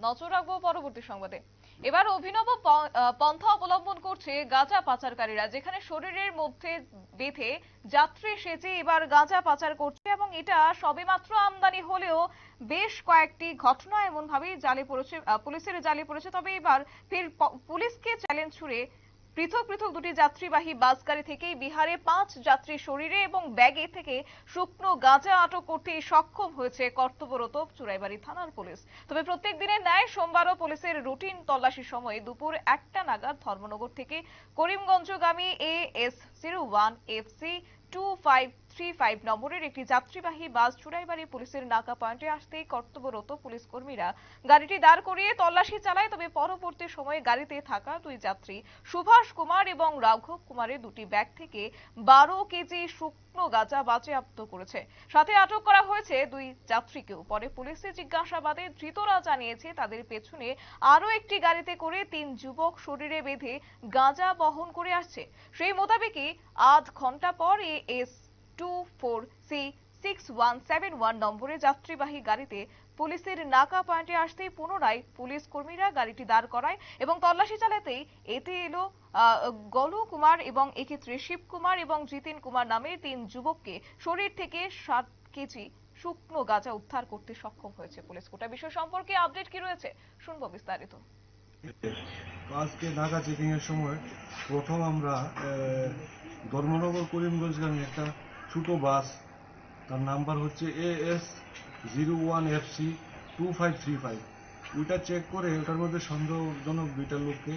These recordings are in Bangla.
নজর রাখবো পরবর্তী সংবাদে। এবার অভিনব পন্থা অবলম্বন করছে গাঁজা পাচারকারীরা, যেখানে শরীরের মধ্যে বেঁধে যাত্রী সেজে এবার গাঁজা পাচার করছে এবং এটা সবেমাত্র আমদানি হলেও বেশ কয়েকটি ঘটনা এমন ভাবেই জালে পড়েছে, পুলিশের জালে পড়েছে। তবে এবার ফের পুলিশকে চ্যালেঞ্জ ছুড়ে পৃথক পৃথক দুটি যাত্রীবাহী বাস গাড়ি থেকে বিহারে 5 যাত্রীর শরীরে এবং ব্যাগে থেকে শুকনো গাঁজা আটক করতে সক্ষম হয়েছে কর্তব্যরত চুরাইবাড়ি থানার পুলিশ। তবে প্রত্যেক দিনের ন্যায় সোমবারও পুলিশের রুটিন তল্লাশির সময় দুপুর 1টা নাগাদ ধর্মনগর থেকে করিমগঞ্জগামী AS01 FC 2535 নম্বরের একটি যাত্রীবাহী বাস চুরাইবাড়ি পুলিশের নাকা পয়েন্টে আসতেই কর্তব্যরত পুলিশ কর্মীরা গাড়িটি দাঁড় করিয়ে তল্লাশি চালায়। তবে পরবর্তী সময়ে গাড়িতে থাকা দুই যাত্রী সুভাষ কুমার এবং রাঘব কুমারের দুটি ব্যাগ থেকে 12 কেজি শুকনো গাঁজা বাজেয়াপ্ত করেছে। সাথে আটক করা হয়েছে দুই যাত্রীকেও। পরে পুলিশের জিজ্ঞাসাবাদে ধৃতরা জানিয়েছে তাদের পেছনে আরো একটি গাড়িতে করে 3 যুবক শরীরে বেঁধে গাঁজা বহন করে আসছে। সেই মোতাবেকই আধ ঘন্টা পর AS24C6171 নম্বরে যাত্রীবাহী গাড়িতে পুলিশের নাকা পয়েন্টে আসতেই পুনরায় পুলিশ কর্মীরা গাড়িটি দাঁড় করায় এবং তল্লাশি চালাতেই এতে এলো গলু কুমার এবং এক্ষেত্রে শিবকুমার এবং জিতেন কুমার নামের 3 যুবককে শরীর থেকে 7 কেজি শুকনো গাঁজা উদ্ধার করতে সক্ষম হয়েছে পুলিশ। গোটা বিষয় সম্পর্কে আপডেট কি রয়েছে শুনবো বিস্তারিত। আজকে নাগা চেকিং এর সময় প্রথম আমরা ধর্মনগর করিমগঞ্জগামী একটা ছোট বাস, তার নাম্বার হচ্ছে AS01FC2535, ওইটা চেক করে ওটার মধ্যে সন্দেহজনক দুইটা লোককে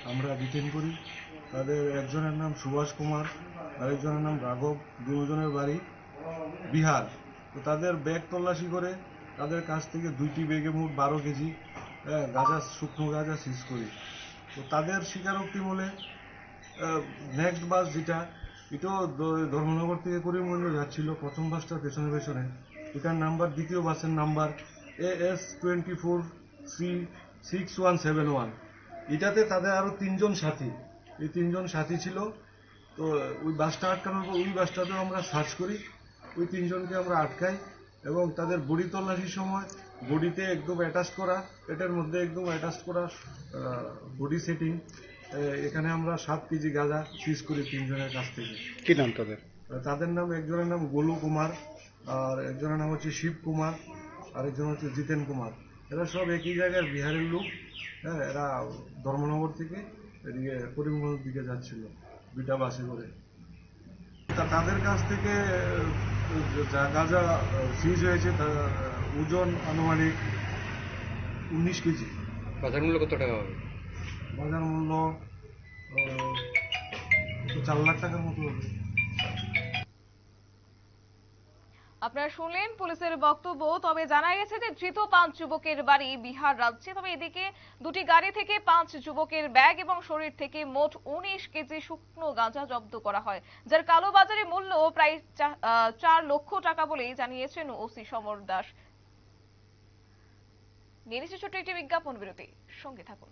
আমরা ডিটেইন করি। তাদের একজনের নাম সুভাষ কুমার, আরেকজনের নাম রাঘব, দুজনের বাড়ি বিহার। তো তাদের ব্যাগ তল্লাশি করে তাদের কাছ থেকে দুইটি ব্যাগে মোট 12 কেজি গাঁজা, শুকনো গাঁজা সিজ করি। তো তাদের স্বীকারোক্তি বলে নেক্সট বাস যেটা, এটাও ধর্মনগর থেকে করিমগঞ্জ যাচ্ছিল, প্রথম বাসটার পেছনে পেছনে, এটার নাম্বার, দ্বিতীয় বাসের নাম্বার AS24C6171। এটাতে তাদের আরো 3 জন সাথী, এই 3 জন সাথী ছিল। তো ওই বাসটা আটকানোর পর ওই বাসটাতেও আমরা সার্চ করি, ওই 3 জনকে আমরা আটকাই এবং তাদের বডি তল্লাশির সময় বডিতে একদম অ্যাটাচ করা, পেটের মধ্যে একদম অ্যাটাচ করা বডি সেটিং, এখানে আমরা 7 কেজি গাঁজা সিজ করি 3 জনের কাছ থেকে। কি নাম তাদের? তাদের নাম, একজনের নাম গোলু কুমার, আর একজনের নাম হচ্ছে শিব কুমার, আর একজন হচ্ছে জিতেন কুমার। এরা সব একই জায়গার বিহারের লোক। হ্যাঁ, এরা ধর্মনগর থেকে এদিকে করিমগঞ্জ দিকে যাচ্ছিল দুইটা বাসে করে। তাদের কাছ থেকে যা গাঁজা সিজ হয়েছে তার ওজন আনুমানিক 19 কেজি। বাজার মূল্য কত টাকা হবে? বাজার মূল্য 4 লাখ টাকার মতো হবে। আপনারা শুনলেন পুলিশের বক্তব্য। তবে জানা গেছে যে ধৃত 5 যুবকের বাড়ি বিহার রাজ্যে। তবে এদিকে দুটি গাড়ি থেকে 5 যুবকের ব্যাগ এবং শরীর থেকে মোট 19 কেজি শুকনো গাঁজা জব্দ করা হয়, যার কালোবাজারে মূল্য প্রায় 4 লক্ষ টাকা বলেই জানিয়েছেন ওসি সমর দাস। নিয়ে নিচ্ছে ছোট্ট একটি বিজ্ঞাপন বিরতি, সঙ্গে থাকুন।